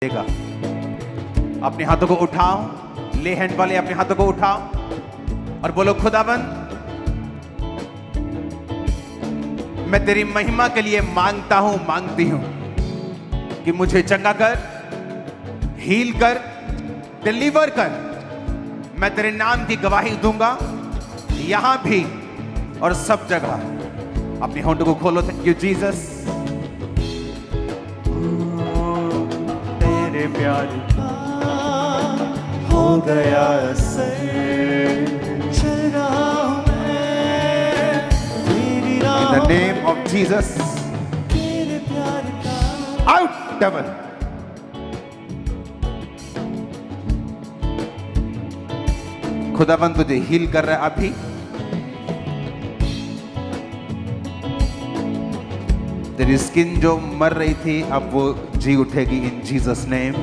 देगा। अपने हाथों को उठाओ, ले हैंड वाले अपने हाथों को उठाओ और बोलो खुदावन, मैं तेरी महिमा के लिए मांगता हूं, मांगती हूं कि मुझे चंगा कर, हील कर, डिलीवर कर। मैं तेरे नाम की गवाही दूंगा यहां भी और सब जगह। अपने होंठों को खोलो। Thank you Jesus. तेरे प्यार हो गया असर, चल रहा हूं मैं तेरी राह। In the name of Jesus, तेरे प्यार का out devil। खुदावन तुझे हील कर रहा है अभी। तेरी स्किन जो मर रही थी अब वो जी उठेगी इन जीसस नेम।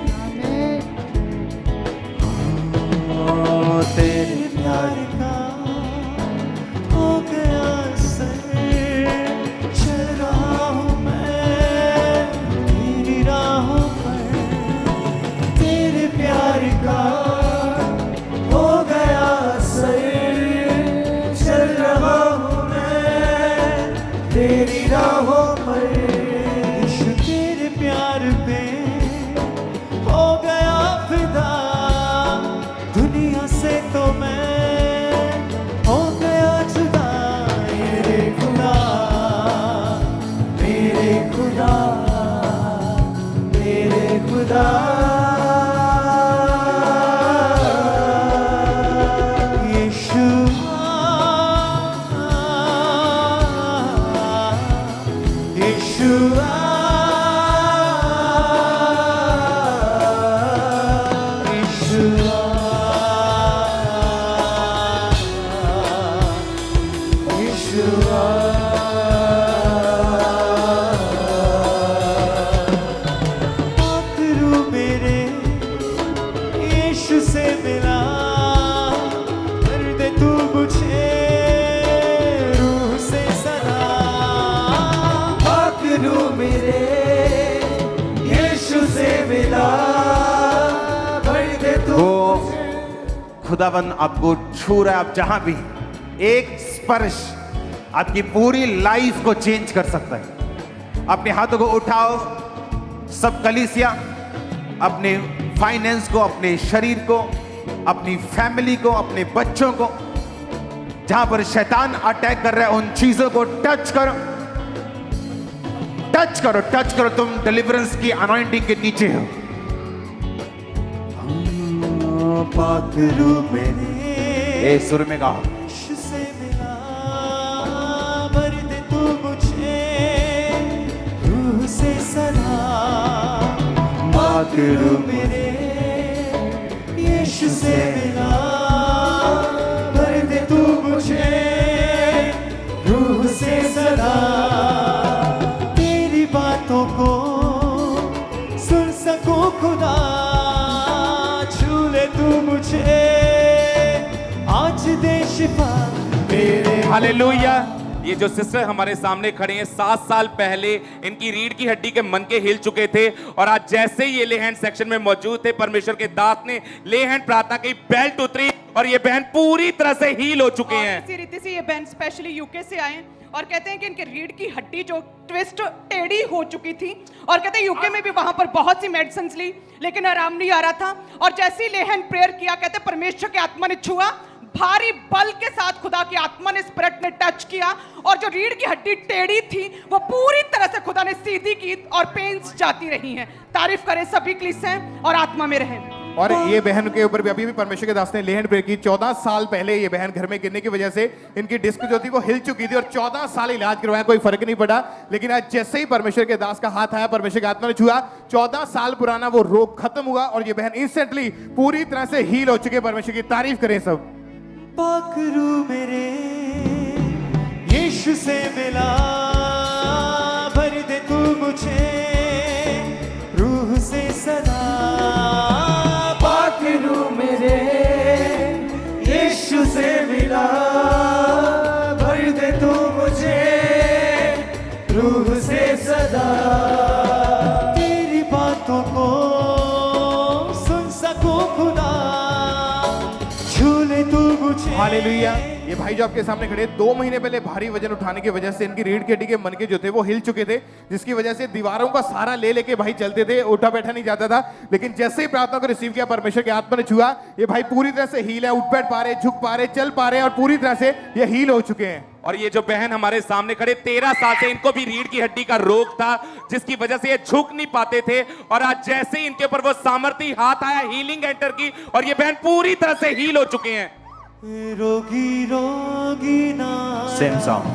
तेरे प्यार का हो गया असर, चल रहा हूं मैं तेरी राहों पर। तेरे प्यार का हो गया असर, चल रहा हूं मैं तेरी राहों पर। तेरे प्यार पे हो गया फिदा, दुनिया से तो मैं हो गया जुदा। मेरे खुदा, मेरे खुदा, मेरे खुदा। खुदावन आपको छू रहा है। आप जहां भी, एक स्पर्श आपकी पूरी लाइफ को चेंज कर सकता है। अपने हाथों को उठाओ, सब कलीसिया, अपने फाइनेंस को, अपने शरीर को, अपनी फैमिली को, अपने बच्चों को, जहां पर शैतान अटैक कर रहा है उन चीजों को टच करो, टच करो, टच करो। तुम डिलीवरेंस की अनॉइंटिंग के नीचे हो। पाक रूह मेरे, ए सुर में गाओ। से मिला भर दे तू मुझे रूह से सदा। पाक रूह मेरे यीशु से मिला भर दे तू मुझे रूह से सदा। तेरी बातों को सुन सकूं खुदा, तू मुझे आज दे शिफा मेरे। हालेलुया। ये जो सिस्टर हमारे सामने खड़े हैं, 7 साल पहले इनकी रीढ़ की हड्डी के मनके हिल चुके थे और आज जैसे ही ये ले हैंड सेक्शन में मौजूद थे, परमेश्वर के दास ने ले हैंड प्रार्थना की, बेल्ट उतरी और ये बहन पूरी तरह से हील हो चुके हैं। इसी रीति से ये बहन स्पेशली यूके से आए और कहते हैं कि इनके रीढ़ की हड्डी जो ट्विस्ट टेढ़ी हो चुकी थी और कहते हैं यूके में भी वहां पर बहुत सी मेडिसिन ली लेकिन आराम नहीं आ रहा था। और जैसे ही लेहन प्रेयर किया, कहते हैं परमेश्वर की आत्मा ने छुआ, भारी बल के साथ खुदा की आत्मा ने, स्पिरिट ने टच किया और जो रीढ़ की हड्डी टेढ़ी थी वो पूरी तरह से खुदा ने सीधी की और पेन्स जाती रही हैं। तारीफ करें सभी कलीसियां और आत्मा में रहें। और ये बहन के ऊपर भी अभी भी परमेश्वर के दास ने लेहन प्रेयर की। 14 साल पहले ये बहन घर में गिरने की वजह से इनकी डिस्क जो थी वो हिल चुकी थी और 14 साल इलाज करवाया, कोई फर्क नहीं पड़ा। लेकिन आज जैसे ही परमेश्वर के दास का हाथ आया, परमेश्वर की आत्मा ने छुआ, 14 साल पुराना वो रोग खत्म हुआ और ये बहन इंस्टेंटली पूरी तरह से हील हो चुके। परमेश्वर की तारीफ करें सब। पाक रूह मेरे यीशु से मिला भर दे तू मुझे रूह से सदा। पाक रूह मेरे यीशु से मिला भर दे तू मुझे रूह से सदा। तेरी बातों को हालेलुया। ये भाई जो आपके सामने खड़े 2 महीने पहले भारी वजन उठाने की वजह से इनकी रीढ़ की हड्डी के मनके जो थे वो हिल चुके थे, जिसकी वजह से दीवारों का सहारा ले लेके भाई चलते थे, उठा बैठा नहीं जाता था। लेकिन जैसे ही प्रार्थना को रिसीव किया, परमेश्वर के आत्मा ने छुआ, ये भाई पूरी तरह से हील है, उठ बैठ पा रहे, झुक पा रहे, चल पा रहे और पूरी तरह से ये हील हो चुके हैं। और ये जो बहन हमारे सामने खड़े 13 साल से इनको भी रीढ़ की हड्डी का रोग था, जिसकी वजह से ये झुक नहीं पाते थे, और आज जैसे ही इनके ऊपर वो सामर्थ्य हाथ आया, हीलिंग एंटर की और ये बहन पूरी तरह से हील हो चुके हैं। रोगी रोगी ना सेम सॉन्ग।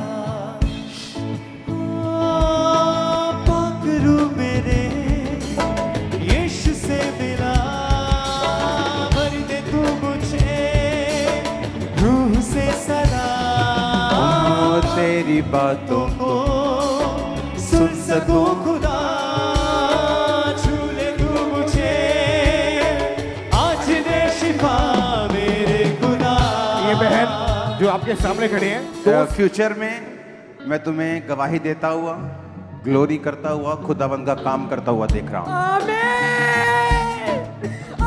पकड़ू मेरे यीशु से मिला, भर दे तू मुझे रूह से सदा, तेरी बातों को सुन सकूं खुदा, छू ले तू मुझे, आज दे शिफा मेरे खुदा। ये बहन जो आपके सामने खड़े हैं, तो फ्यूचर में मैं तुम्हें गवाही देता हुआ, ग्लोरी करता हुआ, खुदाबंद का काम करता हुआ देख रहा हूं।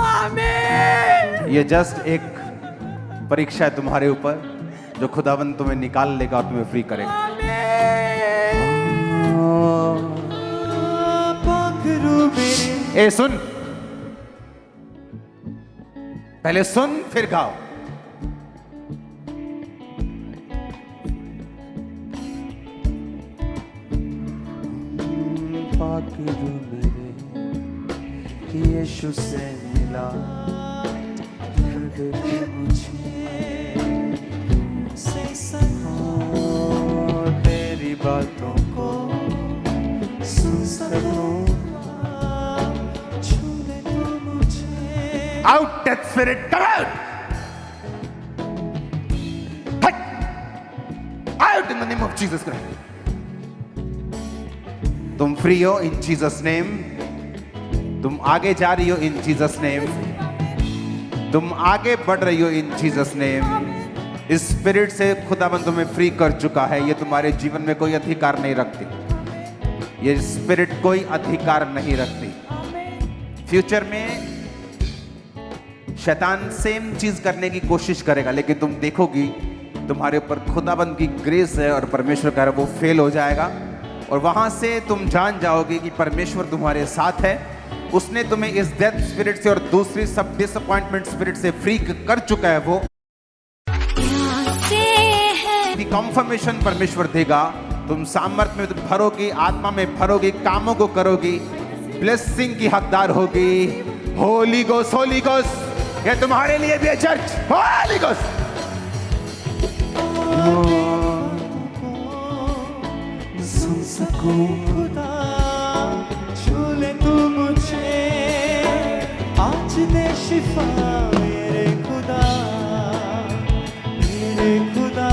आमीन। ये जस्ट एक परीक्षा है तुम्हारे ऊपर, जो खुदाबंद तुम्हें निकाल लेगा और तुम्हें फ्री करेगा। पकड़ू मेरे ए सुन, पहले सुन फिर गाओ। पकड़ू मेरे यीशु से मिला, भर दे तू मुझे से सदा, तेरी बातों को सुन सकूं, छू ले तू मुझे। Out death spirit, come out, out in the name of Jesus Christ. तुम फ्री हो इन जीसस नेम। तुम आगे जा रही हो इन जीसस नेम। तुम आगे बढ़ रही हो इन जीसस नेम। इस स्पिरिट से खुदाबंद तुम्हें फ्री कर चुका है। ये तुम्हारे जीवन में कोई अधिकार नहीं रखती। ये स्पिरिट कोई अधिकार नहीं रखती। फ्यूचर में शैतान सेम चीज करने की कोशिश करेगा, लेकिन तुम देखोगी तुम्हारे ऊपर खुदाबंद की ग्रेस है और परमेश्वर का वो फेल हो जाएगा, और वहां से तुम जान जाओगे कि परमेश्वर तुम्हारे साथ है। उसने तुम्हें इस डेथ स्पिरिट से और दूसरी सब डिसअपॉइंटमेंट स्पिरिट से फ्री कर चुका है। वो कंफर्मेशन परमेश्वर देगा। तुम सामर्थ में भरोगी, आत्मा में भरोगी, कामों को करोगी, ब्लेसिंग की हकदार होगी। होली गोस्ट, होली गोस्ट, ये तुम्हारे लिए भी है चर्च। होली गोस्ट, सुन सकूं खुदा, छू ले तू मुझे, आज दे शिफा मेरे खुदा, मेरे खुदा।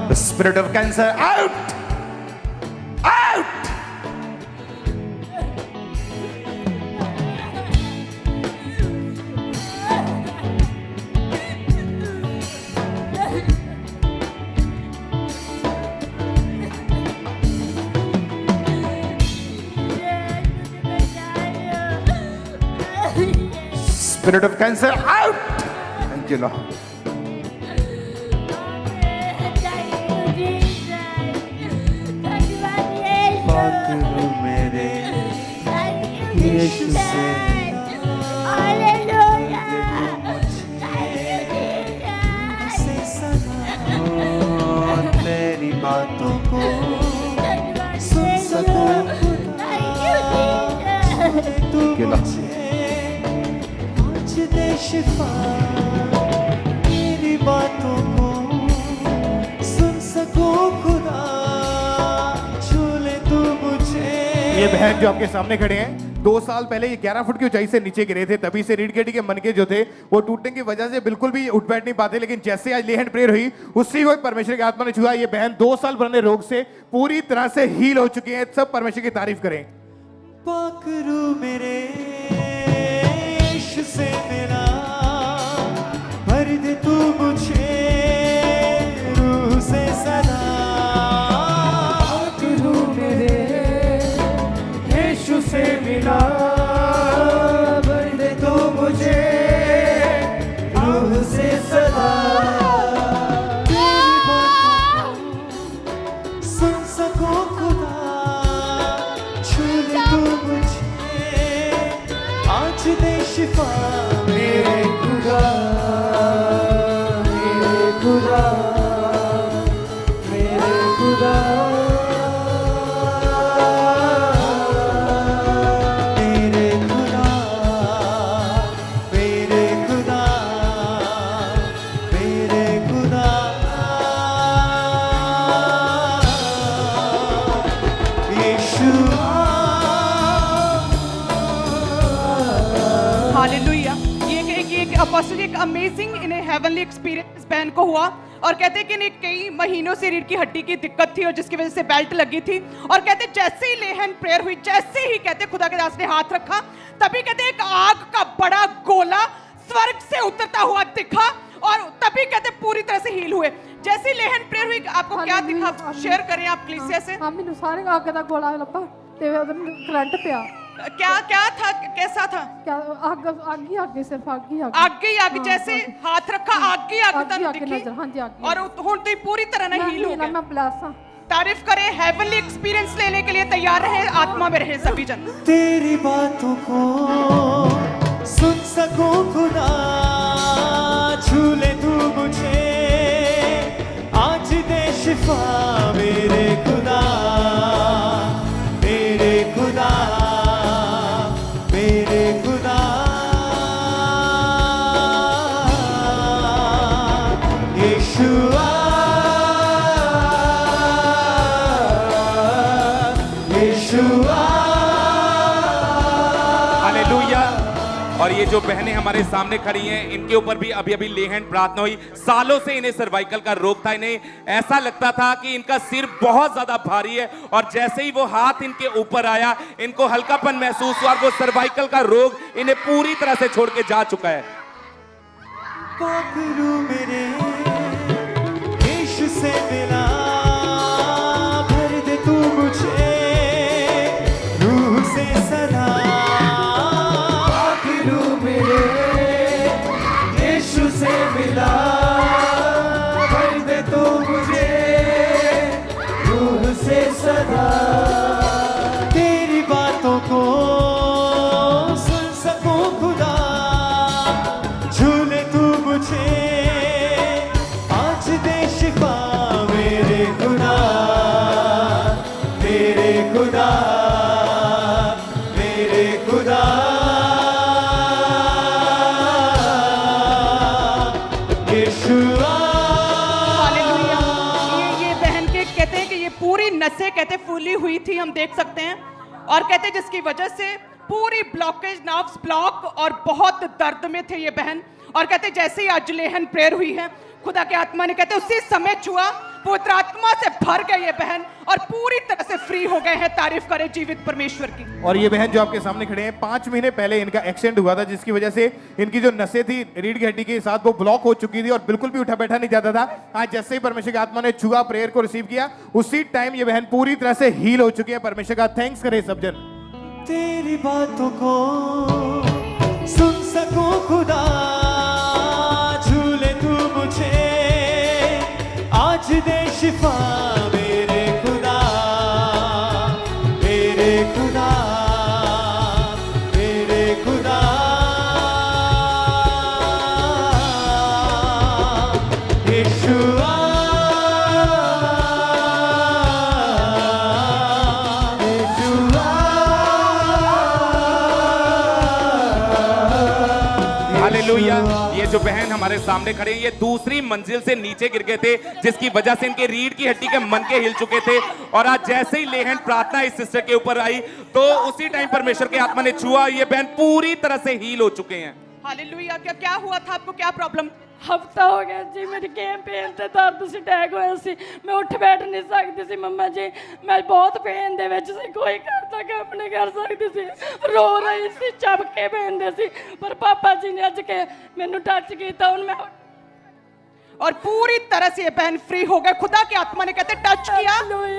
the spirit of cancer out, out. Spirit of cancer out. Thank you, Lord. पकड़ू मेरे यीशु से, से सदा, तेरी बातों को सुन सकूं तू मुझे, आज दे शिफा तेरी बातों को सुन सकूं खुदा, छू ले तू मुझे। ये बहन जो आपके सामने खड़े हैं, 2 साल पहले ये 11 फुट की ऊंचाई से नीचे गिरे थे। तभी से रीढ़ की हड्डी के मनके जो थे वो टूटने की वजह से बिल्कुल भी उठ बैठ नहीं पाते। लेकिन जैसे आज ले हैंड प्रेयर हुई, उसी वक्त परमेश्वर की आत्मा ने छुआ। ये बहन 2 साल पुराने रोग से पूरी तरह से हील हो चुकी है। सब परमेश्वर की तारीफ करें। पकड़ू मेरे यीशु से मिला, भर दे तू मुझे रूह से सदा, पकड़ू मेरे यीशु से मिला, भर दे तू मुझे रूह से सदा, आज दे शिफा मेरे खुदा, मेरे खुदा, मेरे खुदा, मेरे खुदा, मेरे खुदा, मेरे खुदा, यीशुआ। हालेलुया। ये एक अपोस्टल एक अमेजिंग इन्हें हेवनली एक्सपीरियंस बहन को हुआ और कहते हैं कि इन्हें कई महीनों से रीढ़ की हड्डी की दिक्कत थी और जिसकी वजह से बेल्ट लगी थी और कहते जैसे ही लेहन प्रेयर हुई, जैसे ही कहते खुदा के दास ने हाथ रखा, तभी कहते एक आग का बड़ा गोला स्वर्ग से उतरता हुआ दिखा और तभी कहते पूरी तरह से हील हुए। जैसे ही लेहन प्रेयर हुई, आपको क्या दिखा शेयर करें आप कलीसिया से। ਹਾਂ ਮੈਨੂੰ ਸਾਰੇ ਅੱਗ ਦਾ ਗੋਲਾ ਲੱਭਾ ਤੇ ਉਹਦੇ ਕਰੰਟ ਪਿਆ क्या क्या था, कैसा था? ਕਿਆ ਅੱਗ ਹੀ ਅੱਗ ਸਿਰਫ ਅੱਗ ਹੀ आग ही आग, जैसे हाथ रखा आग ही आग तक दिखी नजर हाँ जी आग और हुन तो पूरी तरह ना हील हो गया। मैं ब्लेस हां तारीफ करें, हेवनली एक्सपीरियंस लेने के लिए तैयार रहे, आत्मा में रहे सभी जन। तेरी बातों को सुन सकूं खुदा, छू ले तू मुझे, आज दे शिफा मेरे खुदा, मेरे खुदा, मेरे खुदा, यीशुआ, यीशुआ। हालेलुया। और ये जो बहनें हमारे सामने खड़ी हैं, इनके ऊपर भी अभी अभी लेहन प्रार्थना हुई। सालों से इन्हें सर्वाइकल का रोग था, इन्हें ऐसा लगता था कि इनका सिर बहुत ज्यादा भारी है और जैसे ही वो हाथ इनके ऊपर आया, इनको हल्कापन महसूस हुआ और वो सर्वाइकल का रोग इन्हें पूरी तरह से छोड़ के जा चुका है। पाखरू मेरे यीशु से मिला, भर दे तू मुझे रूह से सदा। पाखरू मेरे यीशु से मिला, भर दे तू मुझे रूह से सदा। तेरी बातों को सुन सकूं खुदा, झूले तू मुझे, आज दे शिफा मेरे खुदा, मेरे खुदा, मेरे खुदा, यीशुआ। हालेलुया। ये बहन के कहते हैं कि ये पूरी नसें कहते फूली हुई थी, हम देख सकते हैं और कहते जिसकी वजह से पूरी ब्लॉकेज, नर्व्स ब्लॉक और बहुत दर्द में थे ये बहन और कहते जैसे ही आज लेहन प्रेयर हुई है, खुदा के आत्मा ने कहते उसी समय छुआ, पवित्र आत्मा से भर गए ये बहन और पूरी तरह से फ्री हो गए हैं। तारीफ करें जीवित परमेश्वर की। और ये बहन जो आपके सामने खड़े हैं, 5 महीने पहले इनका एक्सीडेंट हुआ था जिसकी वजह से इनकी जो नसें थी रीढ़ की हड्डी के साथ वो ब्लॉक हो चुकी थी और बिल्कुल भी उठा बैठा नहीं जाता था। आज जैसे ही परमेश्वर की आत्मा ने छुआ, प्रेयर को रिसीव किया, उसी टाइम ये बहन पूरी तरह से हील हो चुकी है। परमेश्वर का थैंक्स करें सब जन। तेरी बातों को सुन सकूं खुदा, झूले तू मुझे, आज दे शिफा मेरे खुदा, मेरे खुदा, मेरे खुदा, यीशुआ, यीशुआ। हालेलुया। ये जो बहन हमारे सामने खड़े हैं, ये दूसरी मंजिल से नीचे गिर गए थे जिसकी वजह से इनके रीढ़ की हड्डी के मनके हिल चुके थे और आज जैसे ही लेहन प्रार्थना इस सिस्टर के ऊपर आई तो उसी टाइम परमेश्वर के आत्मा ने छुआ, ये बहन पूरी तरह से हील हो चुके हैं। हालेलुया। क्या हुआ था आपको, क्या प्रॉब्लम? हफ्ता हो गया जी, मेरी गेम पेन ਤੇ ਦਰਦ ਸੀ, ਅਟੈਕ ਹੋਇਆ ਸੀ, ਮੈਂ ਉੱਠ ਬੈਠ ਨਹੀਂ ਸਕਦੀ ਸੀ ਮੰਮਾ ਜੀ, ਮੈਂ ਬਹੁਤ ਪੇਨ ਦੇ ਵਿੱਚ ਸੀ, ਕੋਈ ਘਰ ਦਾ ਕੰਮ ਨਹੀਂ ਕਰ ਸਕਦੀ ਸੀ, ਰੋ ਰਹੀ ਸੀ, ਚਬਕੇ ਪੈਂਦੇ ਸੀ, ਪਰ ਪਾਪਾ ਜੀ ਨੇ ਅੱਜ ਕੇ ਮੈਨੂੰ ਟੱਚ ਕੀਤਾ, ਹੁਣ ਮੈਂ और पूरी तरह से ये बहन फ्री हो गए। खुदा की आत्मा ने कहते टच किया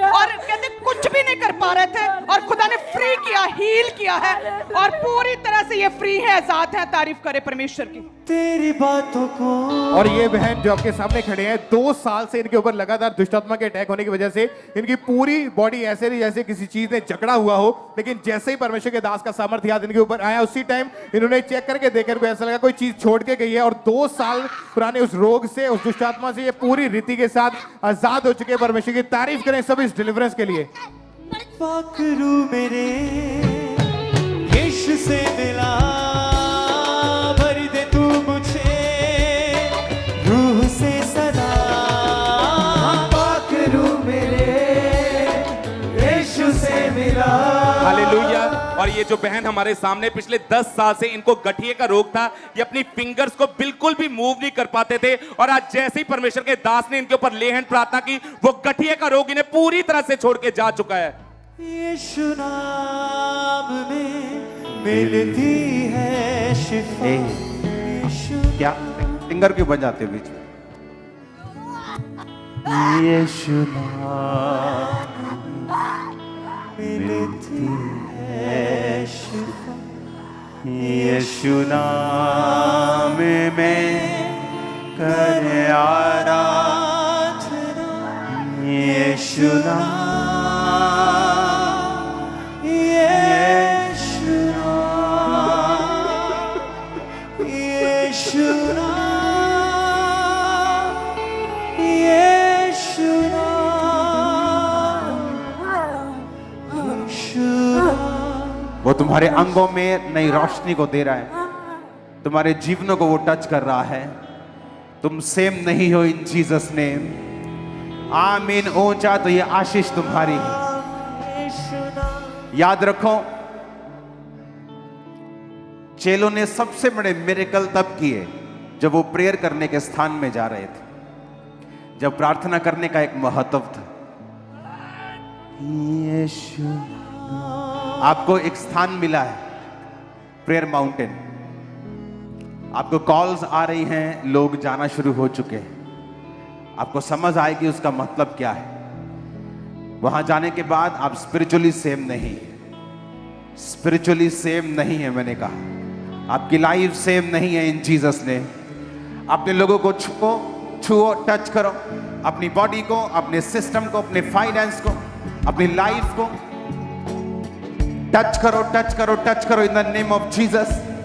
और कहते कुछ भी नहीं कर पा रहे थे और खुदा ने फ्री किया, हील किया है और पूरी तरह से ये फ्री है, आजाद है। तारीफ करे परमेश्वर की। तेरी बातों को। और ये बहन जो आपके सामने खड़े हैं, 2 साल से इनके ऊपर लगातार दुष्टात्मा के अटैक होने की वजह से इनकी पूरी बॉडी ऐसे रही जैसे किसी चीज ने जकड़ा हुआ हो, लेकिन जैसे ही परमेश्वर के दास का सामर्थ्य याद इनके ऊपर आया, उसी टाइम इन्होंने चेक करके देखा, इनको ऐसा लगा कोई चीज छोड़ के गई है, और 2 साल पुराने उस रोग से, उस दुष्टात्मा से ये पूरी रीति के साथ आजाद हो चुके हैं। परमेश्वर की तारीफ करें सब इस डिलीवरेंस के लिए। पाखरू मेरे यीशु से मिला, भर दे तू मुझे रूह से सदा। पाखरू मेरे यीशु से मिला। हालेलुया। और ये जो बहन हमारे सामने पिछले 10 साल से इनको गठिए का रोग था, ये अपनी फिंगर्स को बिल्कुल भी मूव नहीं कर पाते थे, और आज जैसे ही परमेश्वर के दास ने इनके ऊपर ले हैंड प्रार्थना की, वो गठिए का रोग इन्हें पूरी तरह से छोड़ के जा चुका है। यीशु नाम में मिलती है शिफा। यीशु क्या फिंगर क्यों बजाते हो बीच में? यीशु मिलती है शिफा। यीशु नाम में करे आराधना, यीशु नाम, यीशु नाम, यीशु नाम, यीशु नाम, यीशु नाम। वो तुम्हारे अंगों में नई रोशनी को दे रहा है, तुम्हारे जीवनों को वो टच कर रहा है। तुम सेम नहीं हो इन जीसस नेम। आमीन। ऊंचा तो ये आशीष तुम्हारी है। याद रखो, चेलों ने सबसे बड़े मिरेकल तब किए जब वो प्रेयर करने के स्थान में जा रहे थे, जब प्रार्थना करने का एक महत्व था। यीशु, आपको एक स्थान मिला है, प्रेयर माउंटेन। आपको कॉल्स आ रही हैं, लोग जाना शुरू हो चुके हैं। आपको समझ आएगी उसका मतलब क्या है। वहां जाने के बाद आप स्पिरिचुअली सेम नहीं, स्पिरिचुअली सेम नहीं है। मैंने कहा आपकी लाइफ सेम नहीं है इन जीसस ने। अपने लोगों को छुओ, टच करो, अपनी बॉडी को, अपने सिस्टम को, अपने फाइनेंस को, अपनी लाइफ को टच करो in the name of Jesus.